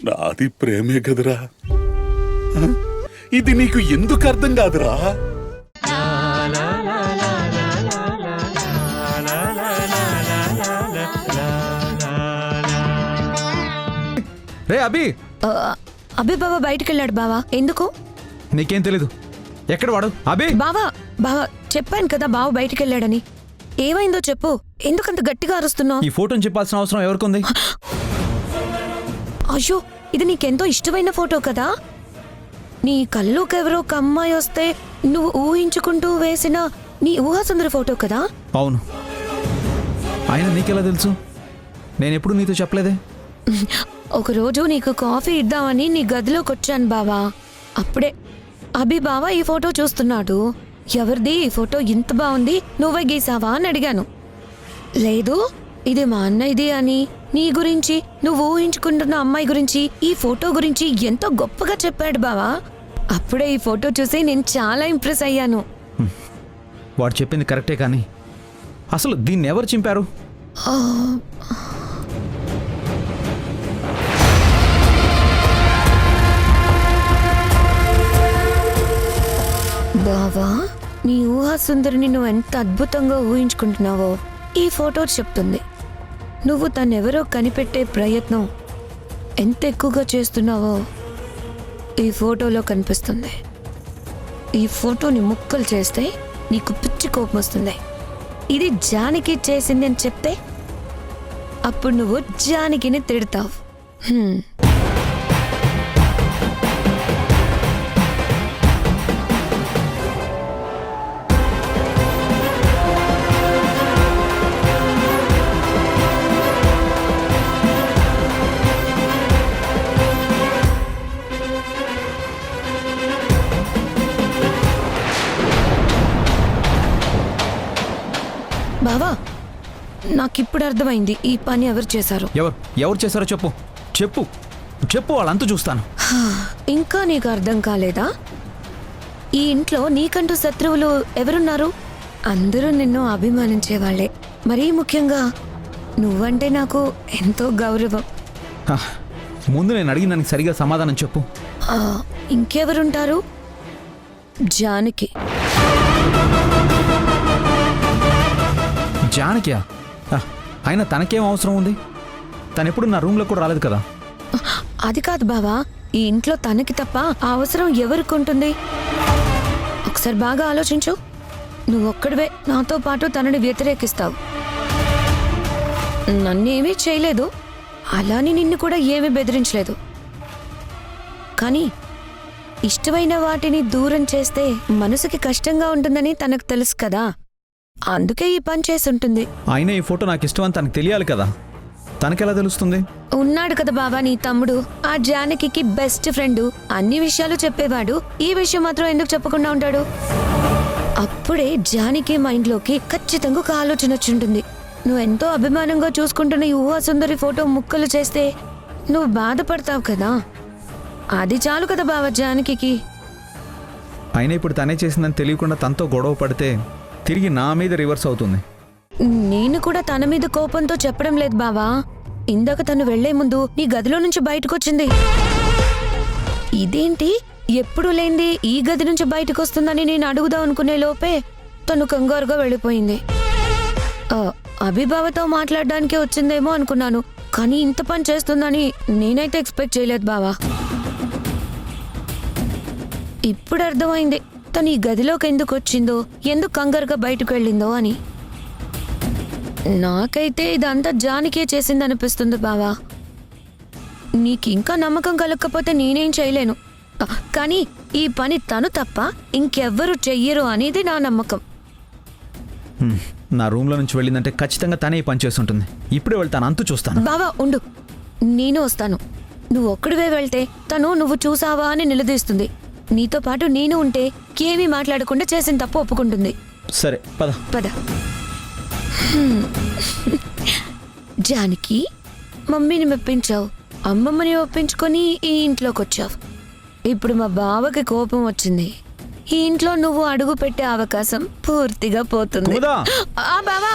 నాది ప్రేమే కదరా, ఇది నీకు ఎందుకు అర్థం కాదురా? రే అభి, అభి బావా బయటికి వెళ్ళాడు బావా. ఎందుకు? నీకేం తెలీదు. ఎక్కడ వాడు? అభి బావా బావా చెప్పాను కదా బావ బయటికి వెళ్ళాడని. ఏమైందో చెప్పు, ఎందుకంత గట్టిగా అరుస్తున్నావు? ఈ ఫోటోని చెప్పాల్సిన అవసరం ఎవరికుంది? అయ్యో, ఇది నీకెంతో ఇష్టమైన ఫోటో కదా. నీ కళ్ళలోకి ఎవరో ఒక అమ్మాయి వస్తే నువ్వు ఊహించుకుంటూ వేసిన నీ ఊహాసుందరి ఫోటో కదా. అవును. ఆయన నీకెలా తెలుసు? నేనెప్పుడు నీతో చెప్పలేదే. ఒకరోజు నీకు కాఫీ ఇద్దామని నీ గదిలోకి వచ్చాను బావా. అప్పుడే అభి బావా ఈ ఫోటో చూస్తున్నాడు. ఎవరిది ఈ ఫోటో ఇంత బాగుంది, నువ్వే గీసావా అని అడిగాను. లేదు, ఇది మా అన్నయ్యది అని, నీ గురించి, నువ్వు ఊహించుకుంటున్న అమ్మాయి గురించి, ఈ ఫోటో గురించి ఎంతో గొప్పగా చెప్పాడు బావా. అప్పుడే ఈ ఫోటో చూసి నేను చాలా ఇంప్రెస్ అయ్యాను. వాడు చెప్పింది కరెక్టే, కానీ అసలు దీన్ని ఎవరు చింపారు? బావా, నీ ఊహా సుందరిని నువ్వు ఎంత అద్భుతంగా ఊహించుకుంటున్నావో ఈ ఫోటో చెప్తుంది. నువ్వు తనెవరో కనిపెట్టే ప్రయత్నం ఎంత ఎక్కువగా చేస్తున్నావో ఈ ఫోటోలో కనిపిస్తుంది. ఈ ఫోటోని ముక్కలు చేస్తే నీకు పిచ్చి కోపం వస్తుంది. ఇది జానకి చేసింది అని చెప్తే అప్పుడు నువ్వు జానకిని తిడతావు. బావా, నాకిప్పుడు అర్థమైంది ఈ పని ఎవరు చేశారు. ఎవరు చేశారో చెప్పు చెప్పు చెప్పు, వాళ్ళంతా చూస్తాను. ఇంకా నీకు అర్థం కాలేదా? ఈ ఇంట్లో నీకంటూ శత్రువులు ఎవరున్నారు? అందరూ నిన్ను అభిమానించేవాళ్లే. మరీ ముఖ్యంగా నువ్వంటే నాకు ఎంతో గౌరవం. ముందు నేను అడిగిన దానికి సరిగా సమాధానం చెప్పు. ఇంకెవరుంటారు? జానకి. జానకియా? అయినా తనకేం అవసరం ఉంది? తనెప్పుడు నా రూమ్లో కూడా రాలేదు కదా. అది కాదు బావా, ఈ ఇంట్లో తనకి తప్ప ఆ అవసరం ఎవరికి ఉంటుంది? ఒకసారి బాగా ఆలోచించు. నువ్వొక్కడివే నాతో పాటు తనని వ్యతిరేకిస్తావు. నన్నేమీ చేయలేదు, అలాని నిన్ను కూడా ఏమీ బెదిరించలేదు. కానీ ఇష్టమైన వాటిని దూరం చేస్తే మనసుకి కష్టంగా ఉంటుందని తనకు తెలుసు కదా. అందుకే ఈ పని చేసుంటుంది. అయినా ఈ ఫోటో నాకు ఇష్టం అని తనకు తెలియాలి కదా. తనకెలా తెలుస్తుంది? ఉన్నాడు కదా బాబా నీ తమ్ముడు, ఆ జానకి బెస్ట్ ఫ్రెండ్. అన్ని విషయాలు చెప్పేవాడు. ఈ విషయం మాత్రం ఎందుకు చెప్పకుండా ఉంటాడు? అప్పుడే జానకి మైండ్లోకి ఖచ్చితంగా ఒక ఆలోచన వచ్చింటుంది. నువ్వెంతో అభిమానంగా చూసుకుంటున్న ఈ ఊహాసుందరి ఫోటో ముక్కలు చేస్తే నువ్వు బాధపడతావు కదా. అది చాలు కదా బాబా జానకి. అయినా ఇప్పుడు తనే చేసిందని తెలియకుండా తనతో గొడవ పడితే తిరిగి నా మీద రివర్స్ అవుతుంది. నేను కూడా తన మీద కోపంతో చెప్పడం లేదు బావా. ఇందాక తను వెళ్లే ముందు నీ గదిలో నుంచి బయటకొచ్చింది. ఇదేంటి ఎప్పుడు లేంది ఈ గది నుంచి బయటకు వస్తుందని నేను అడుగుదాం అనుకునే లోపే తను కంగారుగా వెళ్ళిపోయింది. అభిబావతో మాట్లాడడానికే వచ్చిందేమో అనుకున్నాను, కానీ ఇంత పని చేస్తుందని నేనైతే ఎక్స్పెక్ట్ చేయలేదు బావా. ఇప్పుడు అర్థమైంది తను ఈ గదిలోకి ఎందుకు వచ్చిందో, ఎందుకు కంగారుగా బయటకు వెళ్ళిందో అని. నాకైతే ఇదంతా జానకే చేసిందనిపిస్తుంది బావా. నీకింకా నమ్మకం కలగకపోతే నేనేం చేయలేను, కానీ ఈ పని తను తప్ప ఇంకెవ్వరూ చెయ్యరు అనేది నా నమ్మకం. నా రూమ్లో నుంచి వెళ్ళిందంటే ఖచ్చితంగా తనే ఈ పని చేస్తుంటుంది. ఇప్పుడే వెళ్తాను, అంతు చూస్తాను. బావా ఉండు, నేను వస్తాను. నువ్వు ఒక్కడివే వెళ్తే తను నువ్వు చూసావా అని నిలదీస్తుంది. నీతో పాటు నేను ఉంటే ఏమీ మాట్లాడకుండా చేసిన తప్పు ఒప్పుకుంటుంది. సరే పద పద. జానకి, మమ్మీని మెప్పించావు, అమ్మమ్మని ఒప్పించుకొని ఈ ఇంట్లోకి వచ్చావు. ఇప్పుడు మా బావకి కోపం వచ్చింది. ఈ ఇంట్లో నువ్వు అడుగు పెట్టే అవకాశం పూర్తిగా పోతుంది. బావా